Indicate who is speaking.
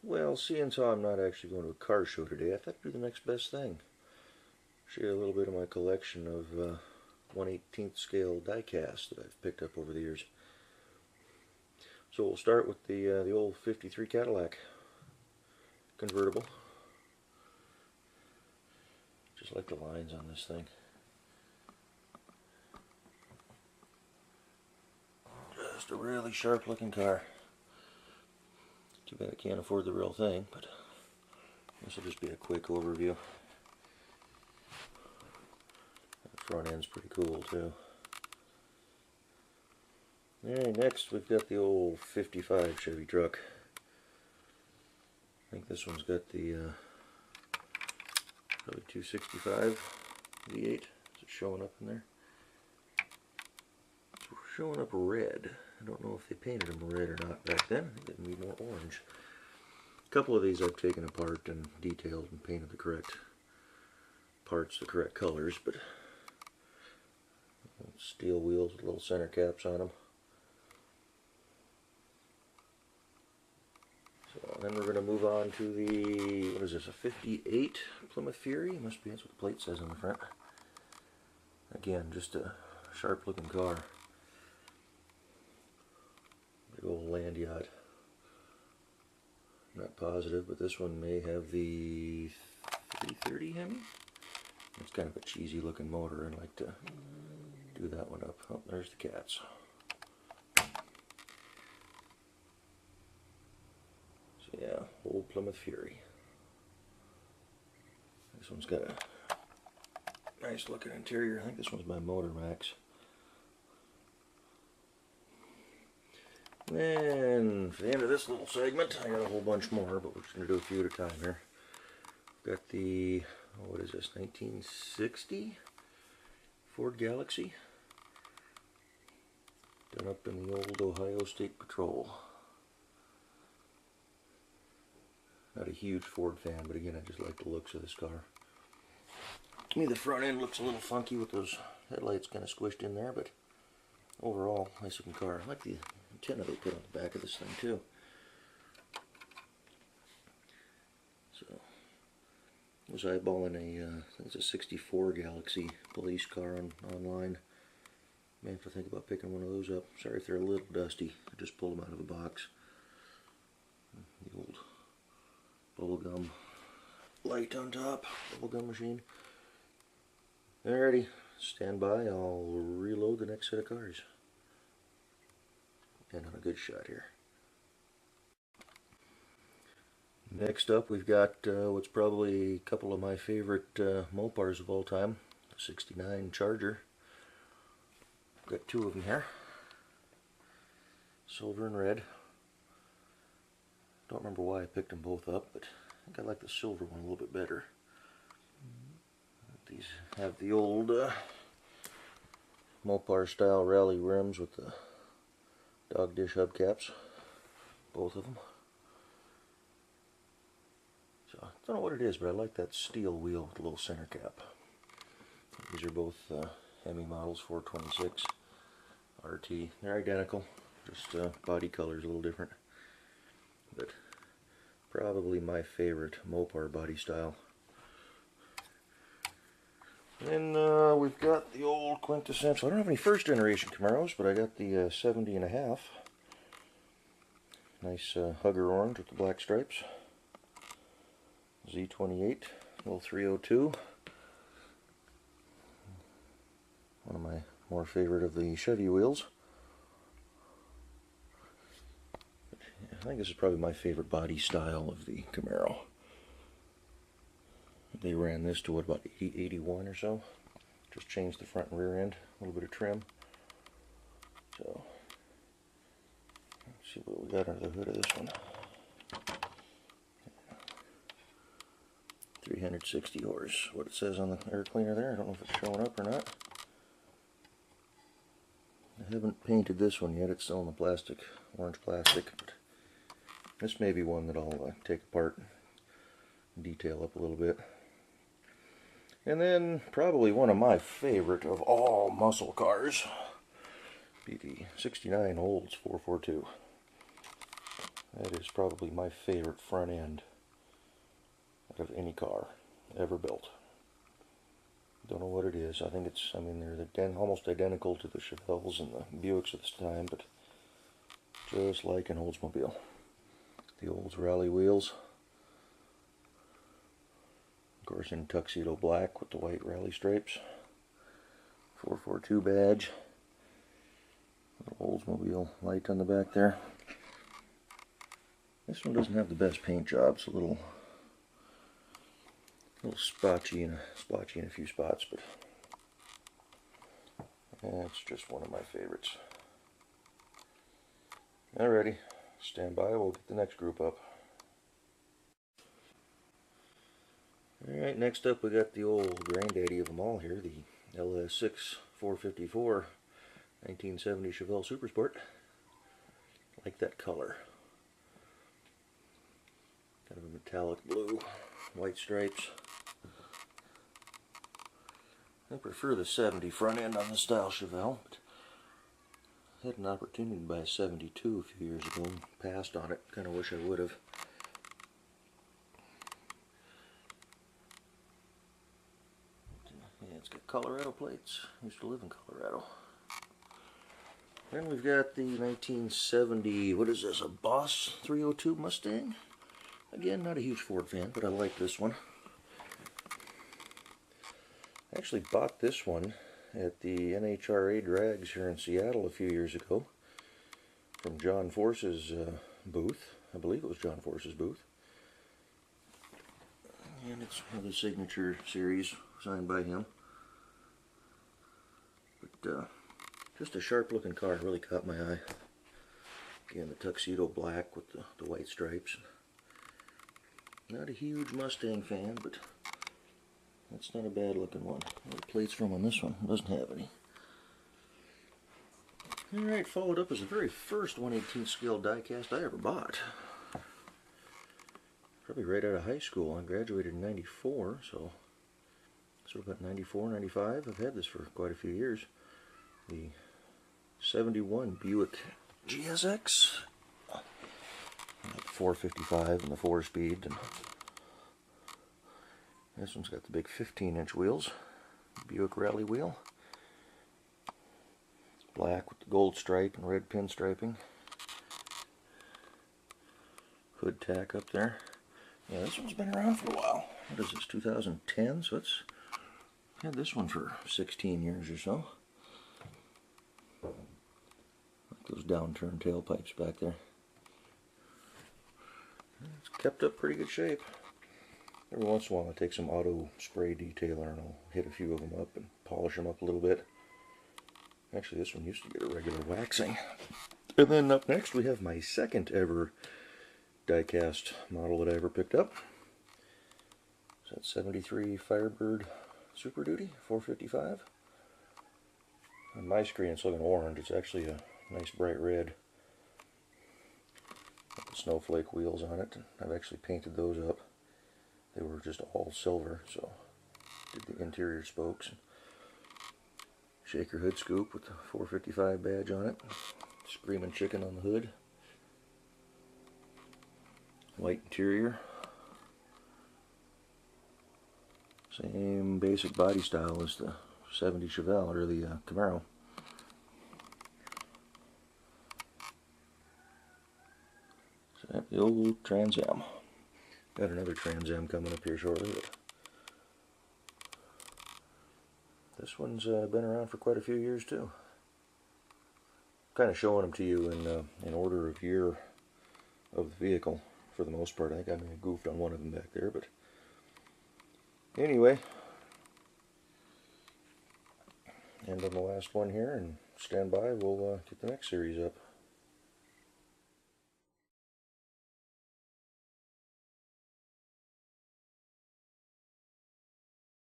Speaker 1: Well, seeing as how I'm not actually going to a car show today, I thought it'd be the next best thing. Show you a little bit of my collection of 1/18th scale diecast that I've picked up over the years. So we'll start with the old '53 Cadillac convertible. Just like the lines on this thing. Just a really sharp looking car. Too bad I can't afford the real thing, but this will just be a quick overview. The front end's pretty cool too. Alright, next we've got the old '55 Chevy truck. I think this one's got the probably 265 V8. Is it showing up in there? It's showing up red. I don't know if they painted them red or not back then. I think they need more orange. A couple of these I've taken apart and detailed and painted the correct parts, the correct colors, but steel wheels with little center caps on them. So then we're going to move on to the, what is this, a '58 Plymouth Fury? Must be, that's what the plate says on the front. Again, just a sharp looking car. Big old land yacht. Not positive, but this one may have the 330 Hemi. It's kind of a cheesy looking motor. I'd like to do that one up. Oh, there's the cats. So yeah, old Plymouth Fury. This one's got a nice looking interior. I think this one's by Motor Max. And for the end of this little segment, I got a whole bunch more, but we're just going to do a few at a time here. We've got the, what is this, 1960 Ford Galaxy. Done up in the old Ohio State Patrol. Not a huge Ford fan, but again, I just like the looks of this car. To me, the front end looks a little funky with those headlights kind of squished in there, but overall, nice looking car. I like the antenna they put on the back of this thing too. So, I was eyeballing a, I think it's a '64 Galaxy police car online. May have to think about picking one of those up. Sorry if they're a little dusty. I just pulled them out of a box. The old bubblegum light on top, bubblegum machine. Alrighty, stand by. I'll reload the next set of cars. And on a good shot here. Next up, we've got what's probably a couple of my favorite Mopars of all time, the '69 Charger. Got two of them here, silver and red. Don't remember why I picked them both up, but I think I like the silver one a little bit better. These have the old Mopar style rally rims with the dog dish hubcaps, both of them. So I don't know what it is, but I like that steel wheel with the little center cap. These are both Hemi models, 426 RT. They're identical, just body color's a little different. But probably my favorite Mopar body style. And we've got the old quintessential, I don't have any first generation Camaros, but I got the 70 and a half. Nice hugger orange with the black stripes. Z28, little 302. One of my more favorite of the Chevy wheels. I think this is probably my favorite body style of the Camaro. They ran this to what, about 81 or so. Just changed the front and rear end, a little bit of trim. So, let's see what we got under the hood of this one. 360 horse, what it says on the air cleaner there. I don't know if it's showing up or not. I haven't painted this one yet, it's still in the plastic, orange plastic. But this may be one that I'll take apart and detail up a little bit. And then probably one of my favorite of all muscle cars be the '69 Olds 442. That is probably my favorite front end out of any car ever built. Don't know what it is. I think it's, I mean, they're almost identical to the Chevelles and the Buicks at this time, but just like an Oldsmobile. The Olds rally wheels. Of course in tuxedo black with the white rally stripes. 442 badge. Little Oldsmobile light on the back there. This one doesn't have the best paint job. It's a little splotchy in a few spots, but it's just one of my favorites. Alrighty, stand by, we'll get the next group up. Alright, next up we got the old granddaddy of them all here, the LS6 454 1970 Chevelle Supersport. I like that color. Kind of a metallic blue, white stripes. I prefer the 70 front end on the style Chevelle, but I had an opportunity to buy a 72 a few years ago and passed on it. Kind of wish I would have. Yeah, it's got Colorado plates. I used to live in Colorado. Then we've got the 1970, what is this, a Boss 302 Mustang? Again, not a huge Ford fan, but I like this one. I actually bought this one at the NHRA drags here in Seattle a few years ago from John Force's booth. I believe it was John Force's booth. And it's one of the signature series signed by him. But just a sharp looking car, really caught my eye. Again, the tuxedo black with the white stripes. Not a huge Mustang fan, but that's not a bad looking one. The plates from on this one doesn't have any. Alright, followed up as the very first 1/18 scale diecast I ever bought. Probably right out of high school. I graduated in 94, so about 94, 95. I've had this for quite a few years. The 71 Buick GSX. 455 and the 4-speed. And this one's got the big 15-inch wheels. Buick rally wheel. It's black with the gold stripe and red pinstriping. Hood tack up there. Yeah, this one's been around for a while. What is this, 2010? So it's had this one for 16 years or so. Like those downturned tailpipes back there. It's kept up pretty good shape. Every once in a while I take some auto spray detailer and I'll hit a few of them up and polish them up a little bit. Actually, this one used to get a regular waxing. And then up next we have my second ever diecast model that I ever picked up. Is that 73 Firebird Super Duty 455? On my screen it's looking orange. It's actually a nice bright red. Got the snowflake wheels on it. I've actually painted those up. They were just all silver, so did the interior spokes. Shaker hood scoop with the 455 badge on it. Screaming chicken on the hood. White interior. Same basic body style as the 70 Chevelle, or the Camaro. So the old Trans Am. Got another Trans Am coming up here shortly. But this one's been around for quite a few years too. Kind of showing them to you in order of year of the vehicle for the most part. I think I may have goofed on one of them back there, but anyway, end on the last one here and stand by. We'll get the next series up.